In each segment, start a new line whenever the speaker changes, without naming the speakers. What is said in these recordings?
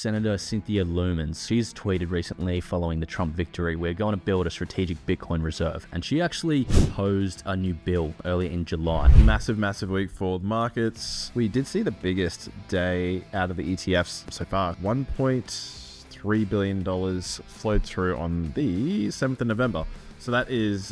Senator Cynthia Lumens, she's tweeted recently following the Trump victory, we're going to build a strategic Bitcoin reserve. And she actually proposed a new bill earlier in July.
Massive week for markets. We did see the biggest day out of the ETFs so far. $1.3 billion flowed through on the 7th of November. So that is,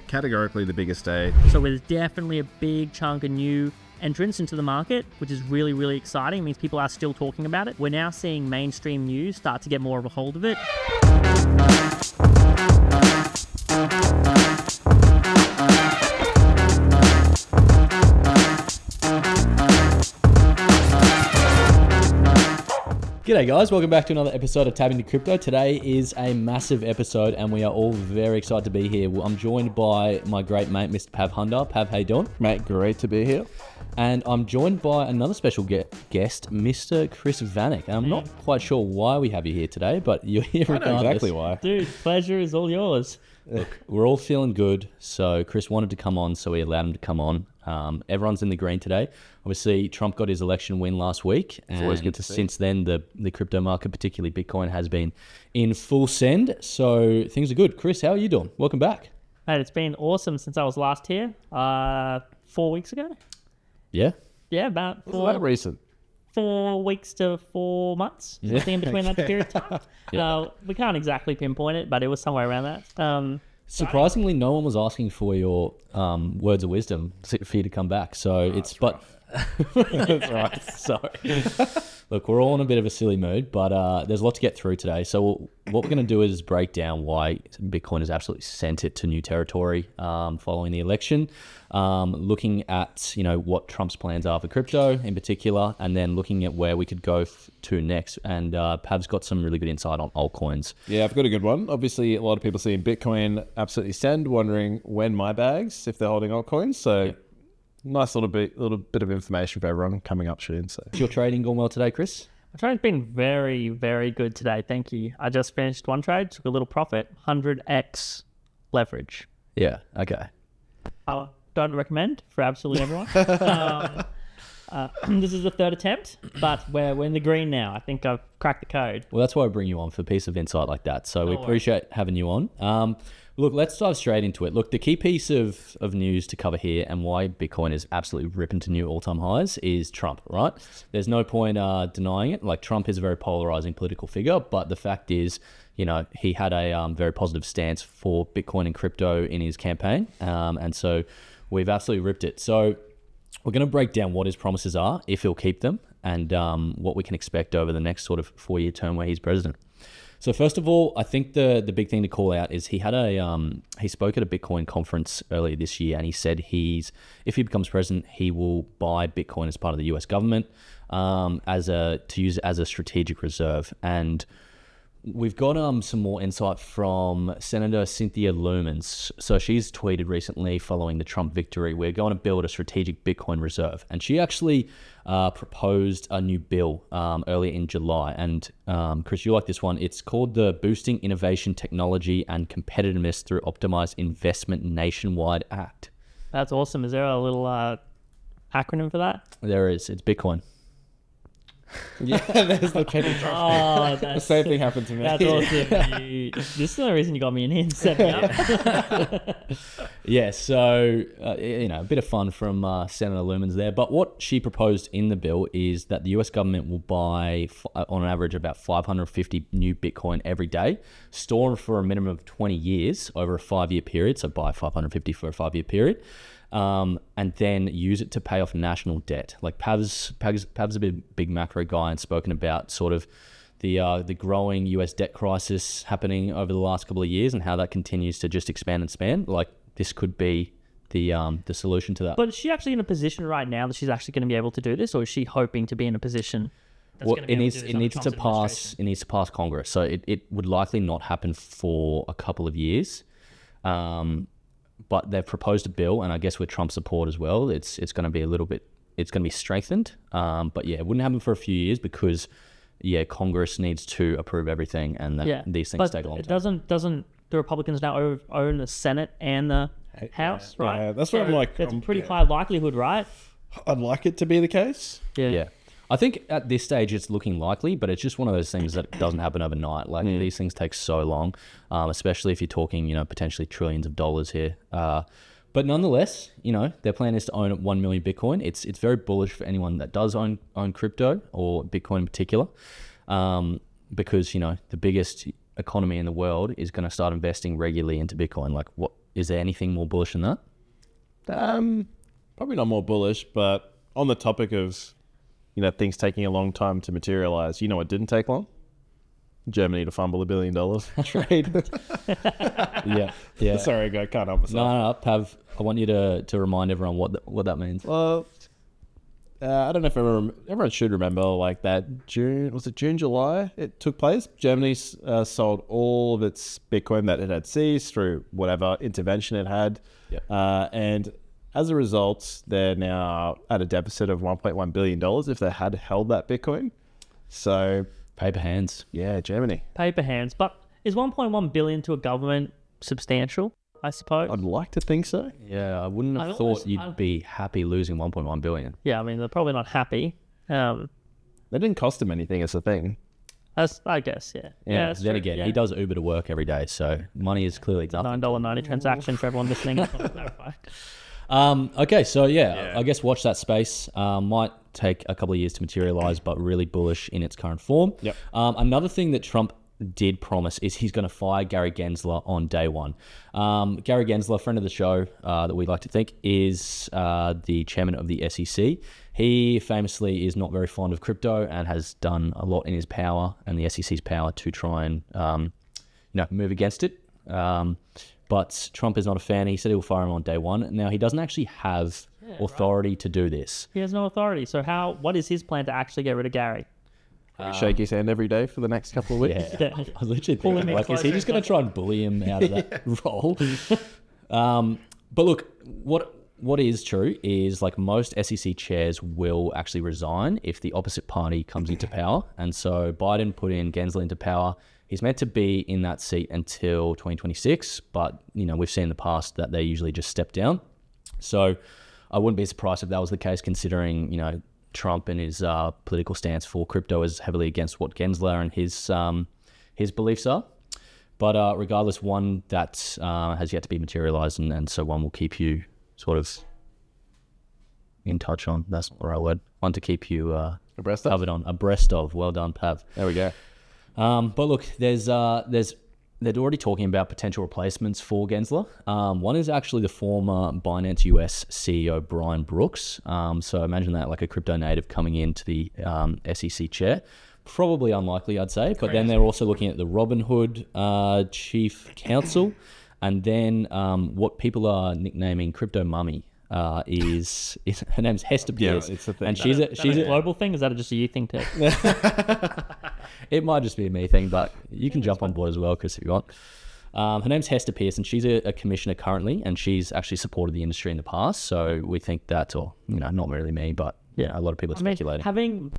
categorically the biggest day.
So there's definitely a big chunk of new entrants into the market, which is really exciting. It means people are still talking about it. We're now seeing mainstream news start to get more of a hold of it.
G'day guys, welcome back to another episode of Tapping to Crypto. Today is a massive episode and we are all very excited to be here. I'm joined by my great mate, Mr. Pav Hundal. Pav, how you doing?
Mate, great to be here.
And I'm joined by another special guest, Mr. Chris Vanek. And I'm not quite sure why we have you here today, but you're here regardless.
I know exactly why.
Dude, pleasure is all yours.
Look, we're all feeling good, so Chris wanted to come on, so we allowed him to come on. Everyone's in the green today. Obviously, Trump got his election win last week, and since then, the crypto market, particularly Bitcoin, has been in full send. So things are good. Chris, how are you doing? Welcome back.
Mate, it's been awesome since I was last here, 4 weeks ago.
Yeah?
Yeah, about
Was that recent?
4 weeks to 4 months.
Yeah.
In between that period of time.
Yeah.
We can't exactly pinpoint it, but it was somewhere around that.
Surprisingly, no one was asking for your words of wisdom for you to come back. So that's right. Sorry. Look, we're all in a bit of a silly mood, but there's a lot to get through today. So what we're going to do is break down why Bitcoin has absolutely sent it to new territory following the election, looking at what Trump's plans are for crypto in particular, and then looking at where we could go to next. And Pav's got some really good insight on altcoins.
Yeah, I've got a good one. Obviously, a lot of people seeing Bitcoin absolutely send, wondering when my bags, if they're holding altcoins. So. Yeah. Nice little bit of information for everyone coming up soon. So,
is your trading going well today, Chris?
My trade's been very good today. Thank you. I just finished one trade, took a little profit, 100x leverage.
Yeah. Okay.
Don't recommend for absolutely everyone. This is the third attempt, but we're in the green now. I think I've cracked the code.
Well, that's why I bring you on, for a piece of insight like that. So we appreciate having you on. Look, let's dive straight into it. Look, the key piece of news to cover here and why Bitcoin is absolutely ripping to new all-time highs is Trump, right? There's no point denying it. Like, Trump is a very polarizing political figure, but the fact is, he had a very positive stance for Bitcoin and crypto in his campaign, and so we've absolutely ripped it. So we're going to break down what his promises are, if he'll keep them, and what we can expect over the next sort of 4-year term where he's president. So first of all, I think the big thing to call out is he had he spoke at a Bitcoin conference earlier this year, and he said if he becomes president, he will buy Bitcoin as part of the US government to use it as a strategic reserve. And we've got some more insight from Senator Cynthia Lumens. So she's tweeted recently following the Trump victory, we're going to build a strategic Bitcoin reserve. And she actually proposed a new bill earlier in July. And Chris, you like this one. It's called the Boosting Innovation, Technology and Competitiveness Through Optimized Investment Nationwide Act.
That's awesome. Is there a little acronym for that?
There is. It's Bitcoin.
Yeah, there's the penny drop. The same thing happened to me.
That's awesome. This is the reason you got me in here and set me up.
Yeah, so, a bit of fun from Senator Lumens there. But what she proposed in the bill is that the US government will buy, on average, about 550 new Bitcoin every day, store them for a minimum of 20 years over a 5-year period. So buy 550 for a 5-year period. And then use it to pay off national debt. Like Pav's a big macro guy and spoken about sort of the growing US debt crisis happening over the last couple of years and how that continues to just expand and expand. Like, this could be the solution to that.
But is she actually in a position right now that she's actually going to be able to do this, or is she hoping to be in a position?
It needs to pass Congress. So it would likely not happen for a couple of years. But they've proposed a bill, and I guess with Trump support as well, it's going to be it's going to be strengthened. But yeah, it wouldn't happen for a few years because Congress needs to approve everything, and these things take a long time.
Doesn't the Republicans now own the Senate and the House, right?
Yeah, that's what I'm like.
That's a pretty high likelihood, right?
I'd like it to be the case.
Yeah.
I think at this stage it's looking likely, but it's just one of those things that doesn't happen overnight. Like these things take so long, especially if you're talking, potentially trillions of dollars here. But nonetheless, their plan is to own 1 million Bitcoin. It's very bullish for anyone that does own crypto or Bitcoin in particular, because the biggest economy in the world is going to start investing regularly into Bitcoin. Like, what is there anything more bullish than that?
Probably not more bullish, but on the topic of things taking a long time to materialize, it didn't take long. Germany to fumble $1 billion trade.
Yeah.
Sorry, I can't help myself.
No, Pav, I want you to remind everyone what that means.
Well, I don't know if everyone should remember, like that June, July it took place. Germany sold all of its Bitcoin that it had seized through whatever intervention it had.
Yep.
And as a result, they're now at a deficit of $1.1 billion if they had held that Bitcoin. So
paper hands.
Yeah, Germany.
Paper hands. But is 1.1 billion to a government substantial, I suppose?
I'd like to think so.
Yeah, I wouldn't have thought you'd be happy losing 1.1 billion.
Yeah, I mean, they're probably not happy.
They didn't cost them anything, it's the thing.
I guess, yeah.
Yeah, then again, he does Uber to work every day, so money is clearly nothing.
$9.90 transaction for everyone listening.
Okay, so I guess watch that space. Might take a couple of years to materialize, but really bullish in its current form.
Yep.
Another thing that Trump did promise is he's going to fire Gary Gensler on day one. Gary Gensler, friend of the show that we like to think, is the chairman of the SEC. He famously is not very fond of crypto and has done a lot in his power and the SEC's power to try and move against it. But Trump is not a fan. He said he'll fire him on day one. Now, he doesn't actually have authority to do this.
He has no authority. So what is his plan to actually get rid of Gary?
Shake his hand every day for the next couple of weeks.
Yeah. I was literally thinking, is he just going to try and bully him out of that role? But look, what is true is like most SEC chairs will actually resign if the opposite party comes into power. And so Biden put in Gensler into power. He's meant to be in that seat until 2026, but we've seen in the past that they usually just step down. So I wouldn't be surprised if that was the case, considering Trump and his political stance for crypto is heavily against what Gensler and his beliefs are. But regardless, one that has yet to be materialized, and so one will keep you sort of in touch on. That's not the right word. One to keep you
abreast
of. Well done, Pav.
There we go.
But look, they're already talking about potential replacements for Gensler. One is actually the former Binance US CEO, Brian Brooks. So imagine that, like a crypto native coming into the SEC chair. Probably unlikely, I'd say. But then they're also looking at the Robinhood chief counsel. And then what people are nicknaming Crypto Mummy. Is her name's Hester Pierce,
it's a thing.
and she's a
global thing. Is that just a you thing too?
It might just be a me thing, but you can jump on board as well, Chris, if you want. Her name's Hester Pierce, and she's a commissioner currently, and she's actually supported the industry in the past. So we think that, or not really me, but a lot of people are speculating.
Having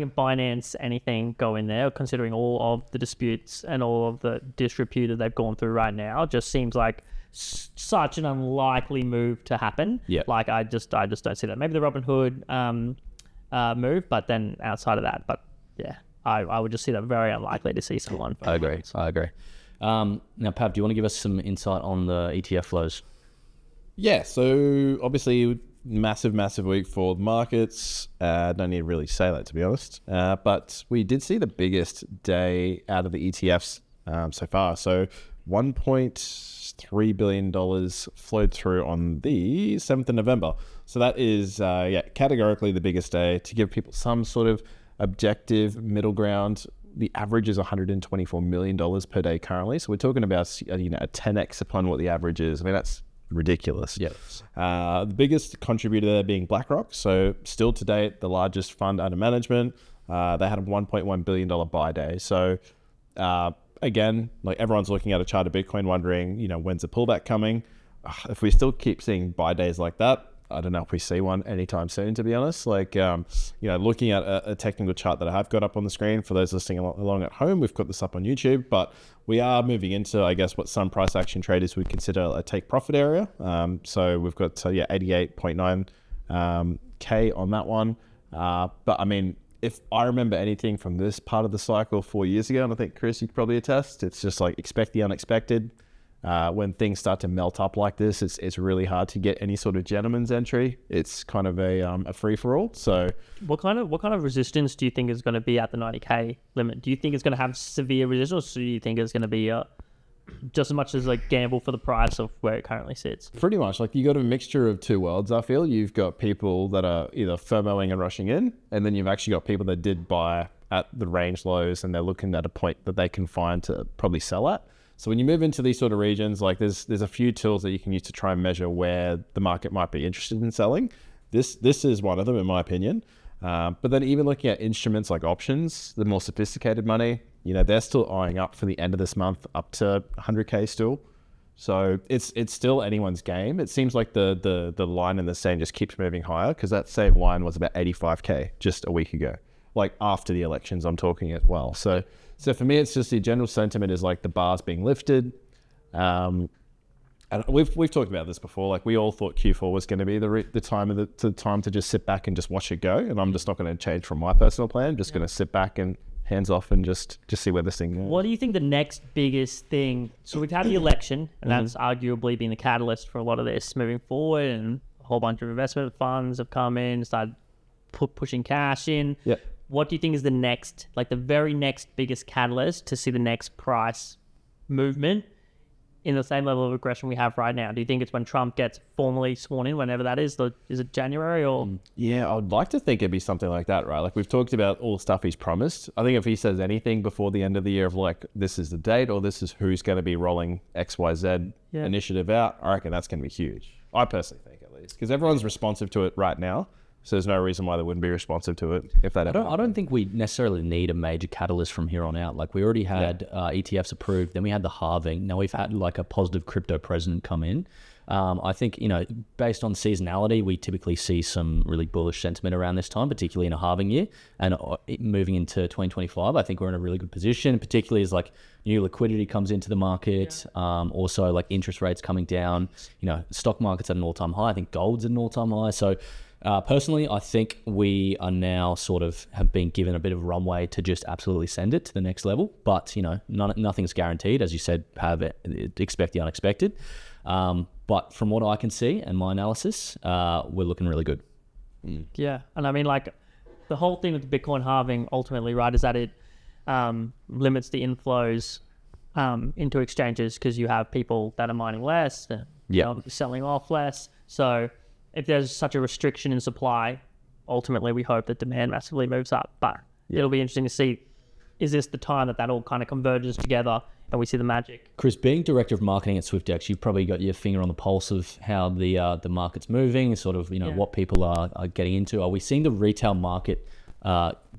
a Binance anything go in there, considering all of the disputes and all of the disrepute that they've gone through right now, just seems like such an unlikely move to happen.
Yeah.
Like I just don't see that. Maybe the Robinhood move, but then outside of that, but yeah, I would just see that very unlikely to see someone.
I agree. Now, Pav, do you want to give us some insight on the ETF flows?
Yeah. So obviously, massive week for the markets. Don't need to really say that, to be honest. But we did see the biggest day out of the ETFs so far. So $1.3 billion flowed through on the 7th of November. So that is, categorically the biggest day. To give people some sort of objective middle ground, the average is $124 million per day currently. So we're talking about a 10x upon what the average is. I mean, that's ridiculous.
Yes.
The biggest contributor there being BlackRock. So still to date, the largest fund under management. They had a $1.1 billion buy day. So again, like everyone's looking at a chart of Bitcoin wondering, when's the pullback coming? If we still keep seeing buy days like that, I don't know if we see one anytime soon, to be honest. Like, looking at a technical chart that I have got up on the screen for those listening along at home, we've got this up on YouTube, but we are moving into, I guess, what some price action traders would consider a take profit area. So we've got, 88.9K on that one. But I mean, if I remember anything from this part of the cycle 4 years ago, and I think Chris, you could probably attest, it's just like expect the unexpected. When things start to melt up like this, it's really hard to get any sort of gentleman's entry. It's kind of a free for all. So,
what kind of resistance do you think is going to be at the 90k limit? Do you think it's going to have severe resistance, or do you think it's going to be just as much as like gamble for the price of where it currently sits?
Pretty much, like you got a mixture of two worlds. I feel you've got people that are either FOMOing and rushing in, and then you've actually got people that did buy at the range lows, and they're looking at a point that they can find to probably sell at. So when you move into these sort of regions, like there's a few tools that you can use to try and measure where the market might be interested in selling. This is one of them, in my opinion. But then even looking at instruments like options, the more sophisticated money, they're still eyeing up for the end of this month up to 100k still. So it's still anyone's game. It seems like the line in the sand just keeps moving higher, because that same line was about 85k just a week ago, like after the elections I'm talking as well. So for me, it's just the general sentiment is like the bar's being lifted. And we've talked about this before. Like we all thought Q4 was going to be the time to just sit back and just watch it go. And I'm just not going to change from my personal plan. I'm just going to sit back and hands off and just see where this thing goes.
What do you think the next biggest thing? So we've had the election, and that's arguably been the catalyst for a lot of this moving forward. And a whole bunch of investment funds have come in, started pushing cash in.
Yeah.
What do you think is the very next biggest catalyst to see the next price movement in the same level of aggression we have right now? Do you think it's when Trump gets formally sworn in, whenever that is? Is it January or?
Yeah, I would like to think it'd be something like that, right? Like we've talked about all the stuff he's promised. I think if he says anything before the end of the year of like, this is the date or this is who's going to be rolling XYZ initiative out, I reckon that's going to be huge. I personally think, at least, because everyone's responsive to it right now. So there's no reason why they wouldn't be responsive to it if that.
I don't think we necessarily need a major catalyst from here on out. Like we already had ETFs approved, then we had the halving. Now we've had like a positive crypto president come in. I think, based on seasonality, we typically see some really bullish sentiment around this time, particularly in a halving year. And moving into 2025, I think we're in a really good position, particularly as like new liquidity comes into the market. Also like interest rates coming down, stock market's at an all-time high. I think gold's at an all-time high. So personally, I think we are now sort of have been given a bit of runway to just absolutely send it to the next level. But, nothing's guaranteed. As you said, expect the unexpected. But from what I can see and my analysis, we're looking really good.
Yeah. And I mean, like the whole thing with the Bitcoin halving ultimately, right, is that it limits the inflows into exchanges, because you have people that are mining less, selling off less. So if there's such a restriction in supply, ultimately we hope that demand massively moves up. But it'll be interesting to see, is this the time that all kind of converges together and we see the magic?
Chris, being director of marketing at Swyftx, you've probably got your finger on the pulse of how the market's moving, sort of what people are getting into. Are we seeing the retail market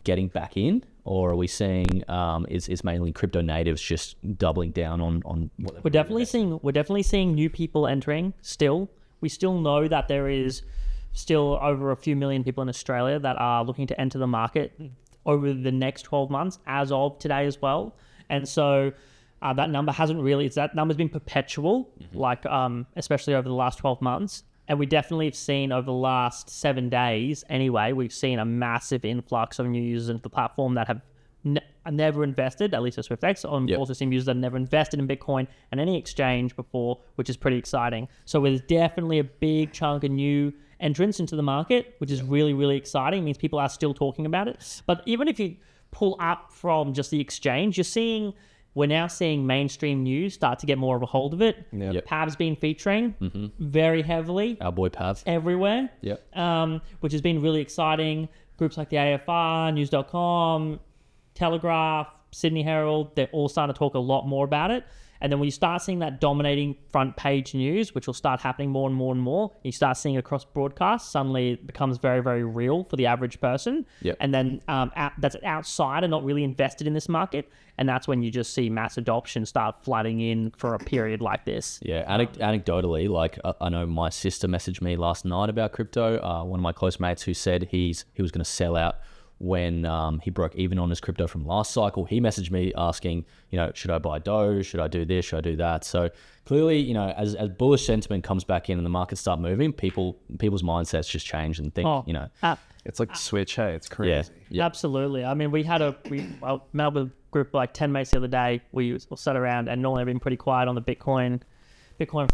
getting back in, or are we seeing is mainly crypto natives just doubling down on what
we're definitely seeing new people entering still. We still know that there is still over a few million people in Australia that are looking to enter the market over the next 12 months as of today as well. And so that number that number's been perpetual, like especially over the last 12 months. And we definitely have seen over the last 7 days anyway, we've seen a massive influx of new users into the platform that have never invested, at least at Swyftx. Also seen users that have never invested in Bitcoin and any exchange before, which is pretty exciting. So there's definitely a big chunk of new entrants into the market, which is really, really exciting. It means people are still talking about it. But even if you pull up from just the exchange, we're now seeing mainstream news start to get more of a hold of it. Pav's been featuring very heavily.
Our boy Pav.
Everywhere. Which has been really exciting. Groups like the AFR, News.com, Telegraph, Sydney Herald, they're all starting to talk a lot more about it. And then when you start seeing that dominating front page news, which will start happening more and more and more, you start seeing across broadcasts, suddenly it becomes very, very real for the average person. And then that's outside and not really invested in this market. And that's when you just see mass adoption start flooding in for a period like this.
Anecdotally, like I know my sister messaged me last night about crypto. One of my close mates who said he was going to sell out when he broke even on his crypto from last cycle. He messaged me asking, should I buy Doge? Should I do this? Should I do that? So clearly, as bullish sentiment comes back in and the markets start moving, people's mindsets just change and think,
It's like Switch, hey, it's crazy.
Yeah.
Absolutely. I mean, we met with a group of like 10 mates the other day. We all sat around, and normally I've been pretty quiet on the Bitcoin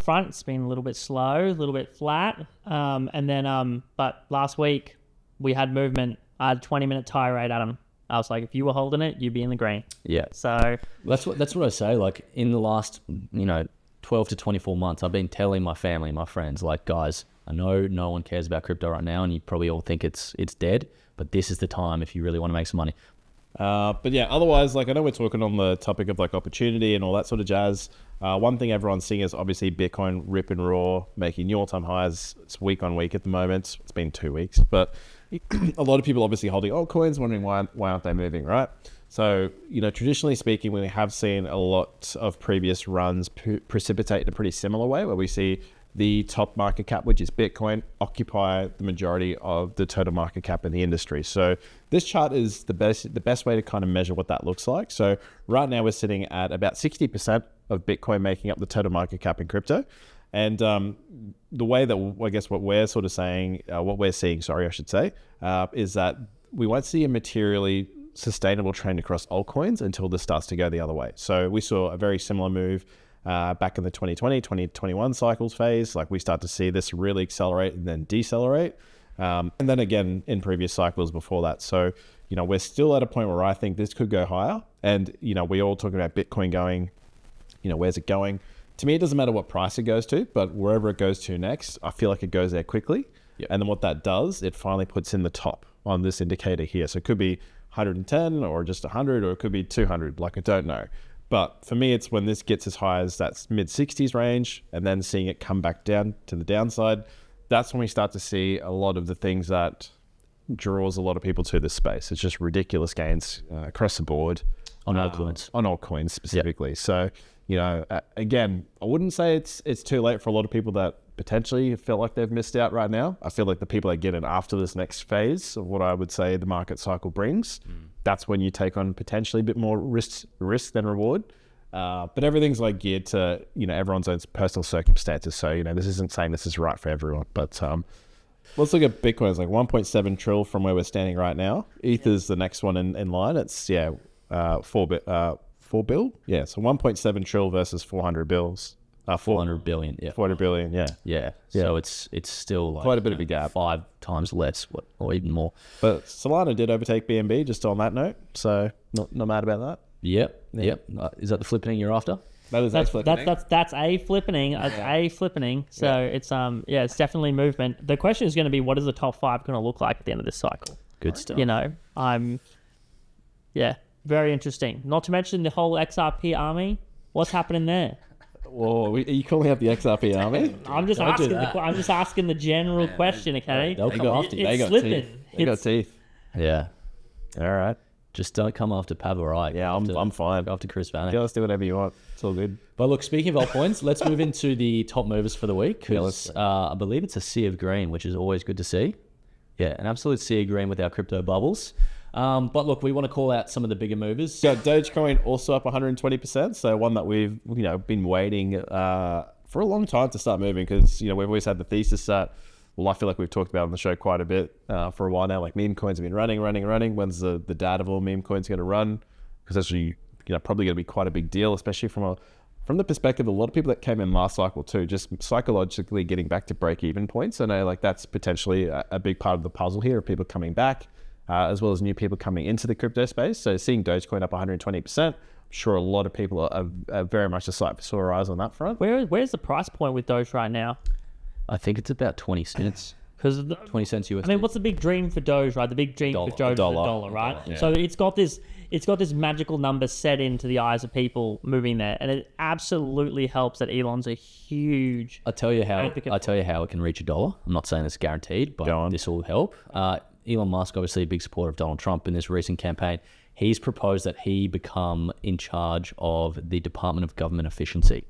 front. It's been a little bit slow, a little bit flat. But last week we had movement. I had a 20-minute tirade at them. I was like, if you were holding it, you'd be in the green.
Yeah.
So
that's what I say. Like in the last, 12 to 24 months, I've been telling my family, my friends, like, guys, I know no one cares about crypto right now, and you probably all think it's dead, but this is the time if you really want to make some money.
But yeah, otherwise, like, I know we're talking on the topic of like opportunity and all that sort of jazz. One thing everyone's seeing is obviously Bitcoin rip and roar, making new all-time highs. It's week on week at the moment. It's been 2 weeks, but a lot of people obviously holding altcoins, wondering why aren't they moving, right? So, traditionally speaking, we have seen a lot of previous runs precipitate in a pretty similar way, where we see the top market cap, which is Bitcoin, occupy the majority of the total market cap in the industry. So this chart is the best way to kind of measure what that looks like. So right now we're sitting at about 60% of Bitcoin making up the total market cap in crypto. And the way that, I guess, what we're seeing, I should say, is that we won't see a materially sustainable trend across altcoins until this starts to go the other way. So we saw a very similar move back in the 2020, 2021 cycles phase. Like, we start to see this really accelerate and then decelerate. And then again in previous cycles before that. So, we're still at a point where I think this could go higher. And, we're all talking about Bitcoin going, where's it going? To me, it doesn't matter what price it goes to, but wherever it goes to next, I feel like it goes there quickly. Yep. And then what that does, it finally puts in the top on this indicator here. So it could be 110 or just 100, or it could be 200. Like, I don't know. But for me, it's when this gets as high as that mid 60s range and then seeing it come back down to the downside, that's when we start to see a lot of the things that draws a lot of people to this space. It's just ridiculous gains across the board.
On altcoins.
On altcoins specifically. Yep. So, again, I wouldn't say it's too late for a lot of people that potentially feel like they've missed out right now. I feel like the people that get in after this next phase of what I would say the market cycle brings, that's when you take on potentially a bit more risk than reward. But everything's like geared to, everyone's own personal circumstances. So, this isn't saying this is right for everyone. But let's look at Bitcoin. It's like 1.7 trill from where we're standing right now. ETH is the next one in line. It's 4 bill. Yeah, so 1.7 trill versus 400 bills.
400 billion. Yeah.
400 billion. Yeah.
Yeah. So it's still like
quite a bit of a gap.
5 times less, or even more.
But Solana did overtake BNB, just on that note. So not mad about that.
Yep. Is that the flippening you're after?
That's a flippening.
That's a flippening. A flippening. So it's it's definitely movement. The question is going to be, what is the top 5 going to look like at the end of this cycle?
Good stuff.
Very interesting. Not to mention the whole XRP army. What's happening there?
Whoa, are you calling out the XRP army?
I'm just asking the general question, okay?
They'll come after you.
It's slipping.
They got teeth.
Yeah.
All right.
Just don't come after Pav, all right?
Yeah, I'm fine.
Go after Chris Vanek.
Yeah, let's do whatever you want. It's all good.
But look, speaking of altcoins, let's move into the top movers for the week. Because I believe it's a sea of green, which is always good to see. Yeah, an absolute sea of green with our crypto bubbles. But look, we want to call out some of the bigger movers.
So Dogecoin also up 120%. So one that we've been waiting for a long time to start moving, because we've always had the thesis that, well, I feel like we've talked about on the show quite a bit for a while now. Like, meme coins have been running. When's the dad of all meme coins going to run? Because that's really probably going to be quite a big deal, especially from the perspective of a lot of people that came in last cycle too, just psychologically getting back to break-even points. I know, like, that's potentially a big part of the puzzle here, of people coming back. As well as new people coming into the crypto space. So seeing Dogecoin up 120%, I'm sure a lot of people are very much a sight for sore eyes on that front.
Where's the price point with Doge right now?
I think it's about 20 cents. 20 cents USD.
I mean, what's the big dream for Doge, right? The big dream for Doge is a dollar, right? Yeah. So it's got this magical number set into the eyes of people moving there, and it absolutely helps that Elon's a huge.
I'll tell you how it can reach $1. I'm not saying it's guaranteed, but this will help. Elon Musk, obviously a big supporter of Donald Trump in this recent campaign, he's proposed that he become in charge of the Department of Government Efficiency.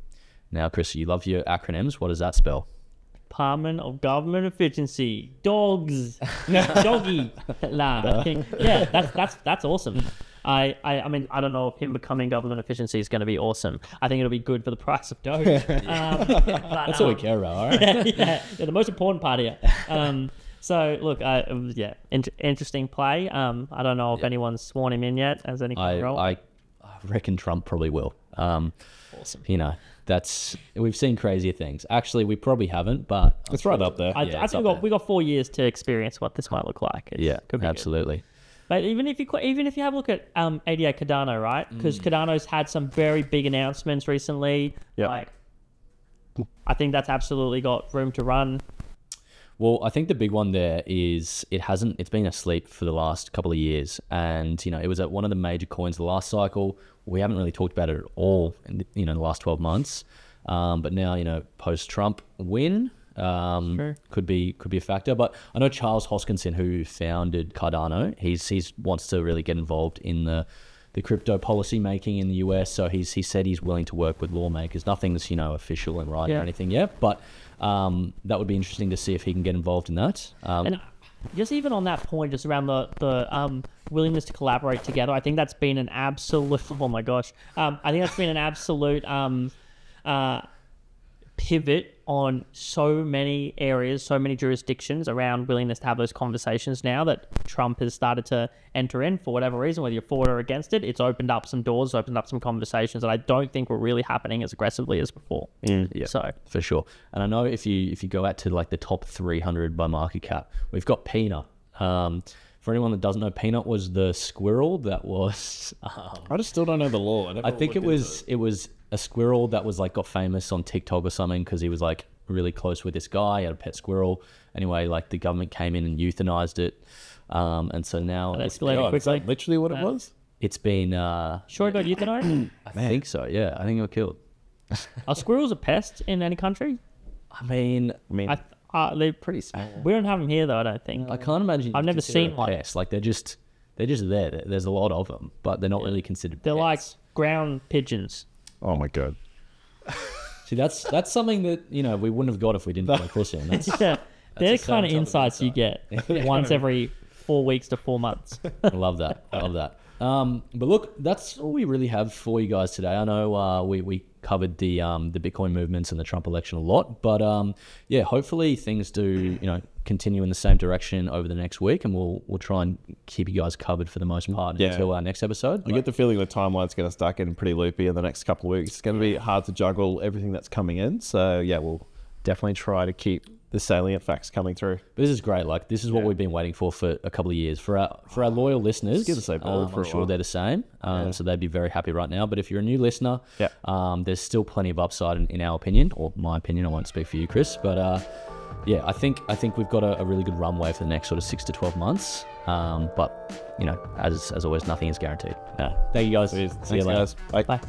Now, Chris, you love your acronyms. What does that spell?
Department of Government Efficiency. Dogs. Doggy. That's awesome. I mean, I don't know if him becoming government efficiency is going to be awesome. I think it'll be good for the price of Doge.
That's all we care about, all right?
Yeah, the most important part here. So look, yeah, interesting play. I don't know if anyone's sworn him in yet as any role.
I reckon Trump probably will.
Awesome.
You know, we've seen crazier things. Actually, we probably haven't, but
It's right up there.
I think we got 4 years to experience what this might look like. Could be
absolutely.
Good. But even if you have a look at 88 Cardano, right? Because Cardano's had some very big announcements recently.
Yeah.
Like, I think that's absolutely got room to run.
Well, I think the big one there is it's been asleep for the last couple of years. And, you know, it was at one of the major coins the last cycle. We haven't really talked about it at all in the last 12 months. But now, you know, post-Trump win could be a factor. But I know Charles Hoskinson, who founded Cardano, he wants to really get involved in the crypto policy making in the US. So he said he's willing to work with lawmakers. Nothing's, you know, official and right or anything yet, but that would be interesting to see if he can get involved in that.
And just even on that point, just around the willingness to collaborate together, I think that's been an absolute, oh my gosh, I think that's been an absolute pivot on so many areas, so many jurisdictions around willingness to have those conversations now that Trump has started to enter in for whatever reason, whether you're for it or against it. It's opened up some doors, opened up some conversations that I don't think were really happening as aggressively as before.
Yeah, so for sure. And I know if you go out to like the top 300 by market cap, we've got Peanut. For anyone that doesn't know, Peanut was the squirrel that was...
I just still don't know the law.
I think it was a squirrel that was like got famous on TikTok or something because he was like really close with this guy. He had a pet squirrel. Anyway, like the government came in and euthanized it. And so now...
That escalated quickly.
Is that literally what it was?
It's been...
Sure it got euthanized?
I think so, yeah. I think it got killed.
Are squirrels a pest in any country?
I mean...
They're pretty small. We don't have them here though, I don't think.
I can't imagine.
I've never seen one.
Pest. Like they're just there. There's a lot of them, but they're not really considered
They're
pests.
like ground pigeons.
Oh my god.
See, that's something that, you know, we wouldn't have got if we didn't play Chris in.
Yeah. They're the kind of insights you get once every 4 weeks to 4 months.
I love that. But look, that's all we really have for you guys today. I know we covered the Bitcoin movements and the Trump election a lot, but yeah, hopefully things do, you know, continue in the same direction over the next week, and we'll try and keep you guys covered for the most part until our next episode.
I get the feeling the timeline's going to start getting pretty loopy in the next couple of weeks. It's going to be hard to juggle everything that's coming in. So yeah, we'll definitely try to keep the salient facts coming through.
But this is great. Like, this is what we've been waiting for a couple of years. For our loyal listeners, I'm sure they're the same. So they'd be very happy right now. But if you're a new listener, there's still plenty of upside in our opinion, or my opinion. I won't speak for you, Chris. But yeah, I think we've got a really good runway for the next sort of 6 to 12 months. But, you know, as always, nothing is guaranteed. Thank you guys.
See you
later.
guys. Bye.
Bye.